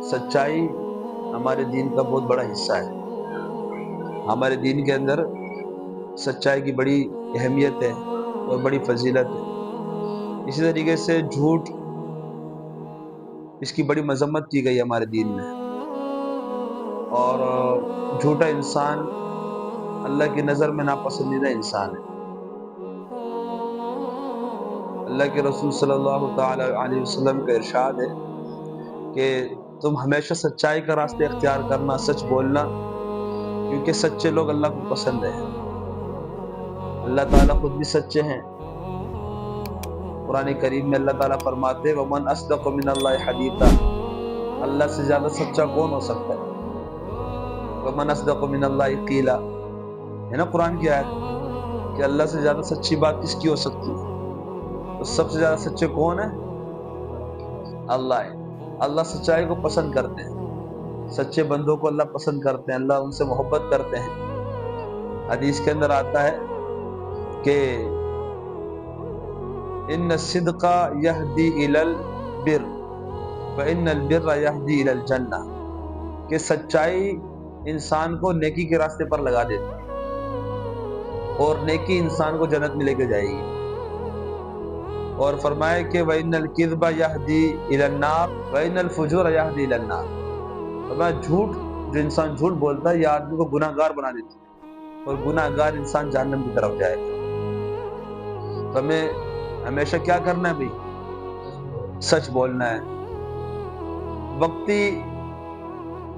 سچائی ہمارے دین کا بہت بڑا حصہ ہے۔ ہمارے دین کے اندر سچائی کی بڑی اہمیت ہے اور بڑی فضیلت ہے۔ اسی طریقے سے جھوٹ، اس کی بڑی مذمت کی گئی ہمارے دین میں، اور جھوٹا انسان اللہ کی نظر میں ناپسندیدہ انسان ہے۔ اللہ کے رسول صلی اللہ تعالی علیہ وسلم کا ارشاد ہے کہ تم ہمیشہ سچائی کا راستہ اختیار کرنا، سچ بولنا، کیونکہ سچے لوگ اللہ کو پسند ہیں۔ اللہ تعالیٰ خود بھی سچے ہیں۔ قرآن کریم میں اللہ تعالیٰ فرماتے ہیں وَمَنْ أَصْدَقُ مِنَ اللَّهِ حَدِيثًا، اللہ سے زیادہ سچا کون ہو سکتا ہے؟ وَمَنْ أَصْدَقُ مِنَ اللَّهِ قِيلًا، ہے نا قرآن کی آیت کہ اللہ سے زیادہ سچی بات کس کی ہو سکتی ہے؟ تو سب سے زیادہ سچے کون ہیں؟ اللہ ہے۔ اللہ سچائی کو پسند کرتے ہیں، سچے بندوں کو اللہ پسند کرتے ہیں، اللہ ان سے محبت کرتے ہیں۔ حدیث کے اندر آتا ہے کہ ان الصدق یہدی الی البر فان البر یہدی الی الجنہ، کہ سچائی انسان کو نیکی کے راستے پر لگا دیتی ہے اور نیکی انسان کو جنت میں لے کے جائے گی۔ اور فرمایا کہ وَإِنَّ الْكِذْبَ يَهْدِي إِلَى النَّارِ وَإِنَّ الْفُجُورَ يَهْدِي إِلَى النَّارِ، فرمایا جھوٹ، جو انسان جھوٹ بولتا ہے یہ آدمی کو گناہ گار بنا دیتی ہے اور گناہ گار انسان جہنم کی طرف جائے گا۔ تو ہمیں ہمیشہ کیا کرنا ہے بھائی؟ سچ بولنا ہے۔ وقتی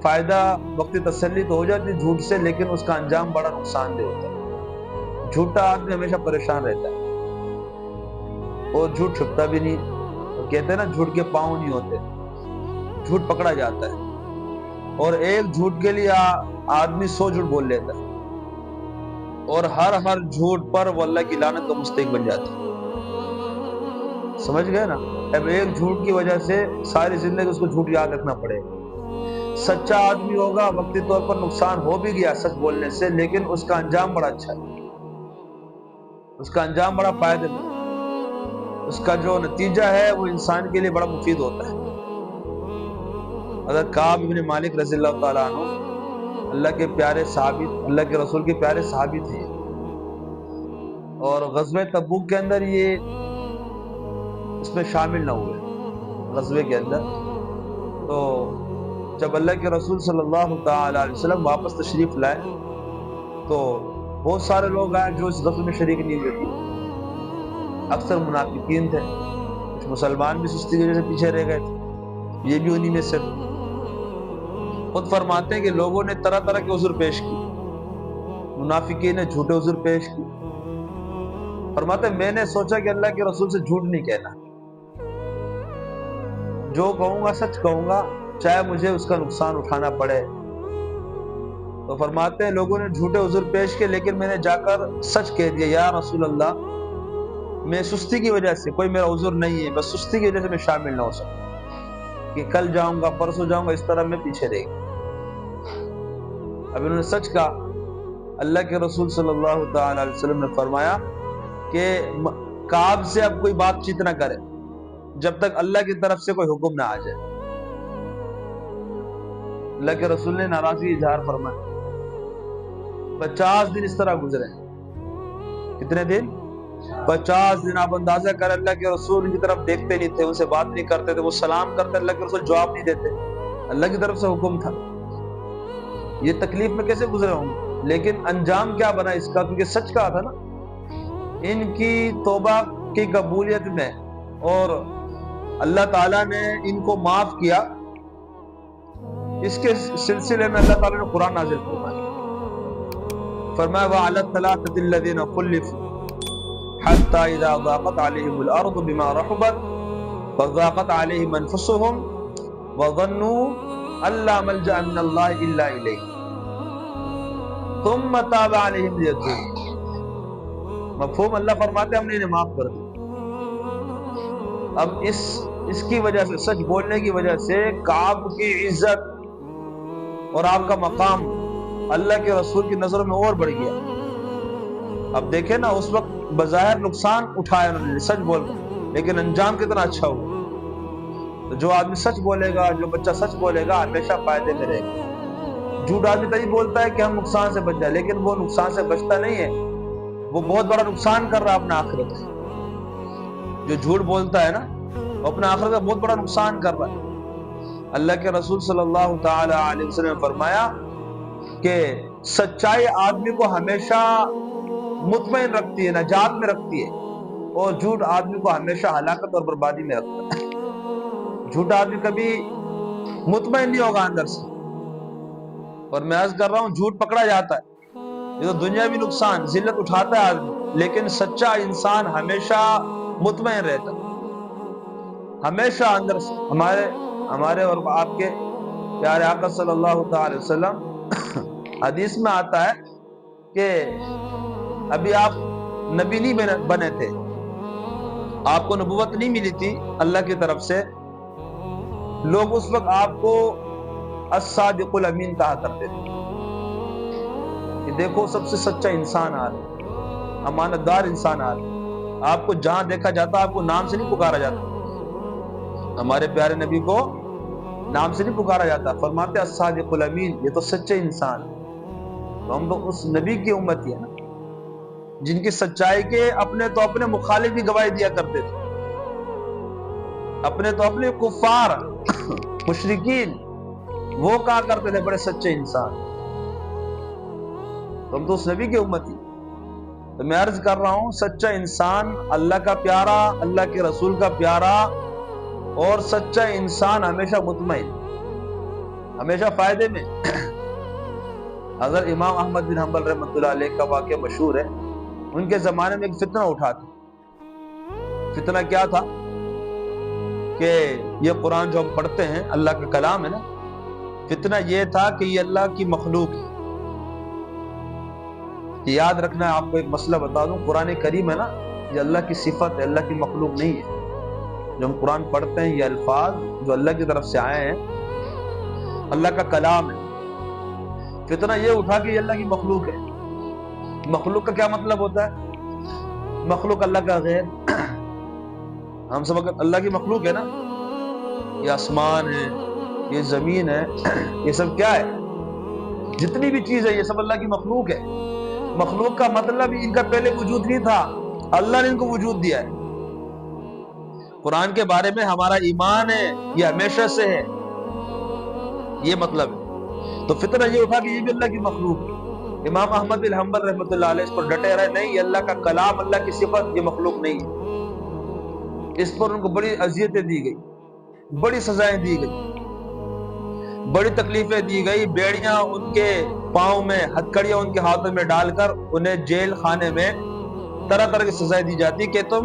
فائدہ، وقتی تسلی تو ہو جاتی ہے جھوٹ سے، لیکن اس کا انجام بڑا نقصان دہ ہوتا ہے۔ جھوٹا آدمی ہمیشہ پریشان رہتا ہے اور جھوٹ چھپتا بھی نہیں۔ وہ کہتے ہیں نا جھوٹ کے پاؤں نہیں ہوتے، جھوٹ پکڑا جاتا ہے، اور ایک جھوٹ کے لیے آدمی 100 جھوٹ بول لیتا ہے، اور ہر جھوٹ پر وہ اللہ کی لعنت کا مستحق بن جاتا ہے۔ سمجھ گئے نا؟ اب ایک جھوٹ کی وجہ سے ساری زندگی اس کو جھوٹ یاد رکھنا پڑے گا۔ سچا آدمی ہوگا، وقتی طور پر نقصان ہو بھی گیا سچ بولنے سے، لیکن اس کا انجام بڑا اچھا ہے، اس کا انجام بڑا فائدہ مند، اس کا جو نتیجہ ہے وہ انسان کے لیے بڑا مفید ہوتا ہے۔ حضرت کعب بن مالک رضی اللہ تعالیٰ عنہ اللہ کے پیارے صحابی، اللہ کے رسول کے پیارے صحابی تھے، اور غزوہ تبوک کے اندر یہ اس میں شامل نہ ہوئے۔ غزوے کے اندر تو جب اللہ کے رسول صلی اللہ تعالی علیہ وسلم واپس تشریف لائے تو بہت سارے لوگ آئے جو اس غزوے میں شریک نہیں ہوئے تھے۔ اکثر منافقین تھے، کچھ مسلمان بھی سستی کی وجہ سے پیچھے رہ گئے تھے، یہ بھی انہی میں سے۔ خود فرماتے ہیں کہ لوگوں نے طرح طرح کے عذر پیش کی، منافقین نے جھوٹے عذر پیش کی۔ فرماتے ہیں میں نے سوچا کہ اللہ کے رسول سے جھوٹ نہیں کہنا، جو کہوں گا سچ کہوں گا، چاہے مجھے اس کا نقصان اٹھانا پڑے۔ تو فرماتے ہیں لوگوں نے جھوٹے عذر پیش کیے، لیکن میں نے جا کر سچ کہہ دیا، یا رسول اللہ میں سستی کی وجہ سے، کوئی میرا عذر نہیں ہے، بس سستی کی وجہ سے میں شامل نہ ہو سکتا کہ کل جاؤں گا، پرسوں جاؤں گا، اس طرح میں پیچھے رہ گیا۔ اب انہوں نے سچ کہا۔ اللہ کے رسول صلی اللہ تعالی علیہ وسلم نے فرمایا کہ کعب سے اب کوئی بات چیت نہ کرے جب تک اللہ کی طرف سے کوئی حکم نہ آ جائے۔ اللہ کے رسول نے ناراضگی اظہار فرمایا۔ 50 دن اس طرح گزرے۔ کتنے دن؟ 50 دن۔ آپ اندازہ کریں اللہ کے رسول ان کی طرف دیکھتے نہیں تھے، ان سے بات نہیں کرتے تھے، وہ سلام کرتے اللہ کے رسول جواب نہیں دیتے، اللہ کی طرف سے حکم تھا۔ یہ تکلیف میں کیسے گزرے ہوں گے؟ لیکن انجام کیا بنا اس کا؟ کیونکہ سچ کہا تھا نا۔ ان کی توبہ کی قبولیت میں اور اللہ تعالیٰ نے ان کو معاف کیا، اس کے سلسلے میں اللہ تعالیٰ نے قرآن نازل فرمایا۔ فرمایا وَعَلَى الثَّلَاثَةِ الَّذِينَ خُلِّفُوا حَتَّى إِذَا ضَاقَتْ عَلَيْهِمُ الْأَرْضُ بِمَا رَحُبَتْ وَضَاقَتْ عَلَيْهِمْ أَنفُسُهُمْ وَظَنُّوا أَن لَّا مَلْجَأَ مِنَ اللَّهِ إِلَّا إِلَيْهِ ثُمَّ تَابَ عَلَيْهِمْ لِيَتُوبُوا۔ مفہوم؟ اللہ فرماتے ہیں ہم نے انہیں معاف کر دیا۔ اب اس کی وجہ سے، سچ بولنے کی وجہ سے کعب کی عزت اور آپ کا مقام اللہ کے رسول کی نظروں میں اور بڑھ گیا۔ اب دیکھیں نا، اس وقت بظاہر نقصان اٹھایا انہوں نے سچ بول کر، لیکن انجام کتنا اچھا ہوا۔ تو تو جو آدمی سچ بولے گا، جو بچہ سچ بولے گا، ہمیشہ فائدے میں رہے گا۔ جھوٹ آدمی تبھی بولتا ہے کہ ہم نقصان سے بچ جائے، لیکن وہ نقصان سے بچتا نہیں ہے، وہ بہت بڑا نقصان کر رہا ہے اپنا آخرت سے۔ جو جھوٹ بولتا ہے نا، وہ اپنا آخرت کا بہت بڑا نقصان کر رہا ہے۔ اللہ کے رسول صلی اللہ تعالی علیہ وسلم نے فرمایا کہ سچائی آدمی کو ہمیشہ مطمئن رکھتی ہے، نجات میں رکھتی ہے، اور جھوٹ آدمی کو ہمیشہ ہلاکت اور بربادی میں رکھتا ہے۔ جھوٹ آدمی کبھی مطمئن نہیں ہوگا اندر سے، اور میں عرض کر رہا ہوں جھوٹ پکڑا جاتا ہے، یہ تو دنیاوی نقصان ذلت اٹھاتا ہے آدمی، لیکن سچا انسان ہمیشہ مطمئن رہتا ہے، ہمیشہ اندر سے۔ ہمارے اور آپ کے پیارے آقا صلی اللہ تعالی وسلم حدیث میں آتا ہے کہ ابھی آپ نبی نہیں بنے تھے، آپ کو نبوت نہیں ملی تھی اللہ کی طرف سے، لوگ اس وقت آپ کو الصادق الامین کہا کرتے تھے کہ دیکھو سب سے سچا انسان آ رہا ہے، امانت دار انسان آ رہا ہے۔ آپ کو جہاں دیکھا جاتا آپ کو نام سے نہیں پکارا جاتا، ہمارے پیارے نبی کو نام سے نہیں پکارا جاتا، فرماتے الصادق الامین، یہ تو سچے انسان ہے۔ تو ہم تو اس نبی کی امتی ہے نا، جن کی سچائی کے اپنے مخالف بھی گواہی دیا کرتے تھے، اپنے کفار مشرکین وہ کہا کرتے تھے بڑے سچے انسان۔ تو ہم تو اس نبی کی امتی۔ تو میں عرض کر رہا ہوں سچا انسان اللہ کا پیارا، اللہ کے رسول کا پیارا، اور سچا انسان ہمیشہ مطمئن، ہمیشہ فائدے میں۔ اگر امام احمد بن حنبل رحمۃ اللہ علیہ کا واقعہ مشہور ہے، ان کے زمانے میں ایک فتنہ اٹھا تھا۔ فتنہ کیا تھا کہ یہ قرآن جو ہم پڑھتے ہیں اللہ کا کلام ہے نا، فتنہ یہ تھا کہ یہ اللہ کی مخلوق ہے۔ یاد رکھنا ہے، آپ کو ایک مسئلہ بتا دوں، قرآن کریم ہے نا، یہ اللہ کی صفت ہے، اللہ کی مخلوق نہیں ہے۔ جو ہم قرآن پڑھتے ہیں یہ الفاظ جو اللہ کی طرف سے آئے ہیں، اللہ کا کلام ہے۔ فتنہ یہ اٹھا کہ یہ اللہ کی مخلوق ہے۔ مخلوق کا کیا مطلب ہوتا ہے؟ مخلوق اللہ کا غیر، ہم سب اگر اللہ کی مخلوق ہے نا، یہ آسمان ہے، یہ زمین ہے، یہ سب کیا ہے؟ جتنی بھی چیز ہے یہ سب اللہ کی مخلوق ہے۔ مخلوق کا مطلب ان کا پہلے وجود نہیں تھا، اللہ نے ان کو وجود دیا ہے۔ قرآن کے بارے میں ہمارا ایمان ہے یہ ہمیشہ سے ہے، یہ مطلب ہے۔ تو فتنہ یہ اٹھا کہ یہ بھی اللہ کی مخلوق ہے۔ امام احمد بن حنبل رحمۃ اللہ علیہ اس پر ڈٹے رہے، نہیں یہ اللہ کا کلام، اللہ کی صفت، یہ مخلوق نہیں ہے۔ اس پر ان کو بڑی اذیتیں دی گئی، بڑی سزائیں دی گئی، بڑی تکلیفیں دی گئی، بیڑیاں ان کے پاؤں میں، ہتھکڑیاں ان کے ہاتھوں میں ڈال کر انہیں جیل خانے میں طرح طرح کی سزائیں دی جاتی کہ تم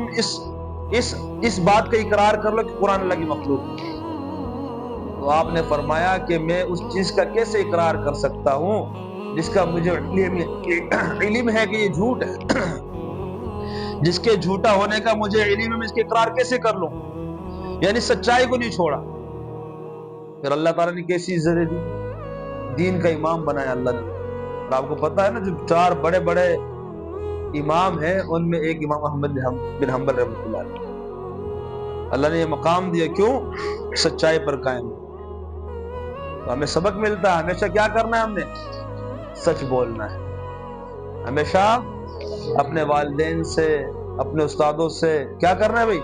اس بات کا اقرار کر لو کہ قرآن اللہ کی مخلوق ہے۔ تو آپ نے فرمایا کہ میں اس چیز کا کیسے اقرار کر سکتا ہوں جس کا مجھے علم ہے کہ یہ جھوٹ ہے، جس کے جھوٹا ہونے کا مجھے علم ہے، میں اس کے اقرار کیسے کر لوں؟ یعنی سچائی کو نہیں چھوڑا۔ پھر اللہ تعالیٰ نے کیسی عزت دی، دین کا امام بنایا اللہ نے۔ اور آپ کو پتا ہے نا جو 4 بڑے بڑے امام ہیں ان میں ایک امام احمد بن حنبل رحمۃ اللہ علیہ، اللہ نے یہ مقام دیا، کیوں؟ سچائی پر قائم۔ تو ہمیں سبق ملتا ہے، ہمیشہ کیا کرنا ہے؟ ہم نے سچ بولنا ہے، ہمیشہ اپنے والدین سے، اپنے استادوں سے کیا کرنا ہے بھائی؟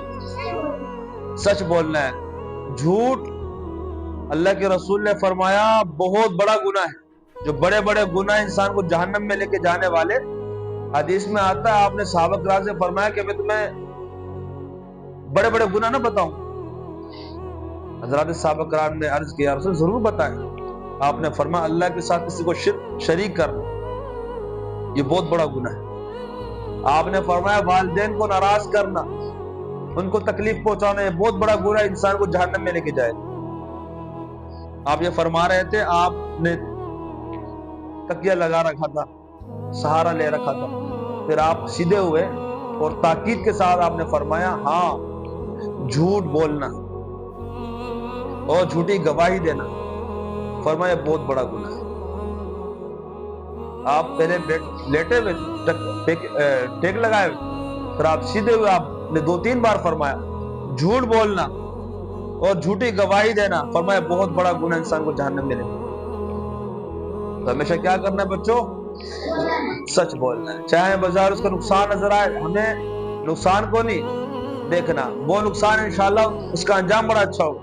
سچ بولنا ہے۔ جھوٹ اللہ کے رسول نے فرمایا بہت بڑا گناہ ہے، جو بڑے بڑے گناہ انسان کو جہنم میں لے کے جانے والے۔ حدیث میں آتا ہے، آپ نے صحابہ کرام سے فرمایا کہ میں تمہیں بڑے بڑے گناہ نہ بتاؤں؟ حضرات صحابہ کرام نے عرض کیا رسول ضرور بتائیں۔ آپ نے فرمایا اللہ کے ساتھ کسی کو شریک کرنا، یہ بہت بڑا گناہ ہے۔ آپ نے فرمایا والدین کو ناراض کرنا، ان کو تکلیف پہنچانا، یہ بہت بڑا گناہ انسان کو جہنم میں لے کے جائے۔ آپ یہ فرما رہے تھے، آپ نے تکیہ لگا رکھا تھا، سہارا لے رکھا تھا، پھر آپ سیدھے ہوئے اور تاکید کے ساتھ آپ نے فرمایا ہاں جھوٹ بولنا اور جھوٹی گواہی دینا، فرمایا بہت بڑا گناہ ہے۔ آپ پہلے لیٹے ہوئے ٹیک لگائے ہوئے، پھر آپ سیدھے ہوئے، آپ نے 2-3 بار فرمایا جھوٹ بولنا اور جھوٹی گواہی دینا فرمایا بہت بڑا گناہ انسان کو جہنم میں لے۔ تو ہمیشہ کیا کرنا ہے بچوں؟ سچ بولنا ہے، چاہے بازار اس کا نقصان نظر آئے، ہمیں نقصان کو نہیں دیکھنا، وہ نقصان انشاءاللہ اس کا انجام بڑا اچھا ہوگا۔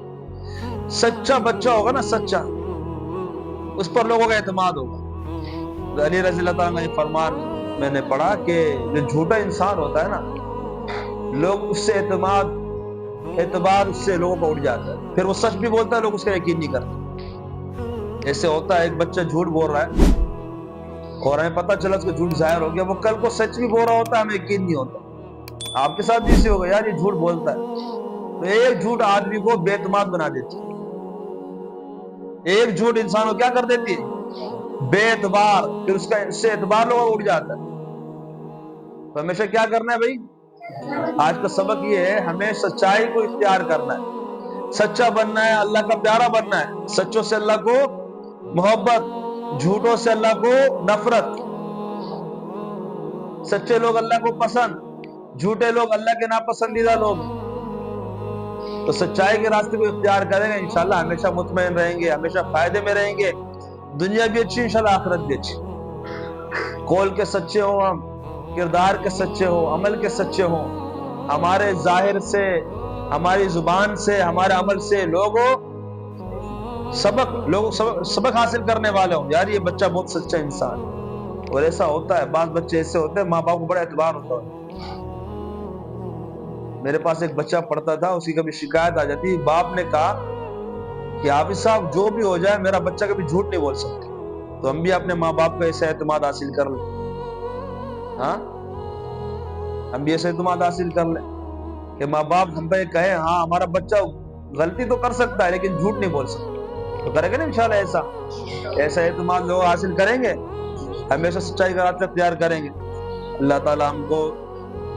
سچا بچہ ہوگا نا، سچا، اس پر لوگوں کا اعتماد ہوگا۔ علی رضی اللہ تعالیٰ کا یہ فرمان میں نے پڑھا کہ جو جھوٹا انسان ہوتا ہے نا، لوگ اس سے اعتبار اس سے لوگوں کو اٹھ جاتا ہے، پھر وہ سچ بھی بولتا ہے، لوگ اس کا یقین نہیں کرتے۔ ایسے ہوتا ہے ایک بچہ جھوٹ بول رہا ہے اور ہمیں پتہ چلا اس کا جھوٹ ظاہر ہو گیا، وہ کل کو سچ بھی بول رہا ہوتا ہے، ہمیں یقین نہیں ہوتا۔ آپ کے ساتھ بھی اسی ہوگا، یار یہ جھوٹ بولتا ہے۔ تو ایک جھوٹ آدمی کو بے اعتماد بنا دیتی ہے، ایک جھوٹ انسان کو کیا کر دیتی ہے؟ بے اعتبار، پھر اس سے اعتبار لوگوں کو اٹھ جاتا ہے۔ تو ہمیشہ کیا کرنا ہے بھائی؟ آج کا سبق یہ ہے، ہمیں سچائی کو اختیار کرنا ہے، سچا بننا ہے، اللہ کا پیارا بننا ہے۔ سچوں سے اللہ کو محبت، جھوٹوں سے اللہ کو نفرت۔ سچے لوگ اللہ کو پسند، جھوٹے لوگ اللہ کے ناپسندیدہ لوگ۔ تو سچائی کے راستے کو اختیار کریں گے، انشاءاللہ ہمیشہ مطمئن رہیں گے، ہمیشہ فائدے میں رہیں گے، دنیا بھی اچھی، انشاءاللہ آخرت بھی اچھی۔ قول کے سچے ہوں ہم، کردار کے سچے ہوں، عمل کے سچے ہوں، ہمارے ظاہر سے، ہماری زبان سے، ہمارے عمل سے لوگوں سبق حاصل کرنے والے ہوں، یار یہ بچہ بہت سچا انسان۔ اور ایسا ہوتا ہے، بعض بچے ایسے ہوتے ہیں ماں باپ کو بڑا اعتبار ہوتا ہے۔ میرے پاس ایک بچہ پڑھتا تھا، اس کی کبھی شکایت آ جاتی، باپ نے کہا کہ حافظ صاحب جو بھی ہو جائے میرا بچہ کبھی جھوٹ نہیں بول سکتا۔ تو ہم بھی اپنے ماں باپ کا ایسا اعتماد حاصل کر لیں، ہاں ہم بھی ایسا اعتماد حاصل کر لیں کہ ماں باپ ہم پہ کہیں ہاں ہمارا بچہ غلطی تو کر سکتا ہے لیکن جھوٹ نہیں بول سکتا، تو کرے گا نا انشاءاللہ ایسا اعتماد لوگ حاصل کریں گے، ہمیشہ سچائی کا راستہ اختیار کریں گے۔ اللہ تعالیٰ ہم کو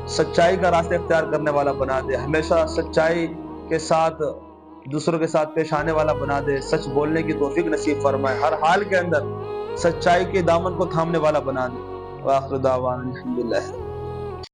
سچائی کا راستہ اختیار کرنے والا بنا دے، ہمیشہ سچائی کے ساتھ دوسروں کے ساتھ پیش آنے والا بنا دے، سچ بولنے کی توفیق نصیب فرمائے، ہر حال کے اندر سچائی کے دامن کو تھامنے والا بنا دے۔ وآخر دعوانا الحمدللہ۔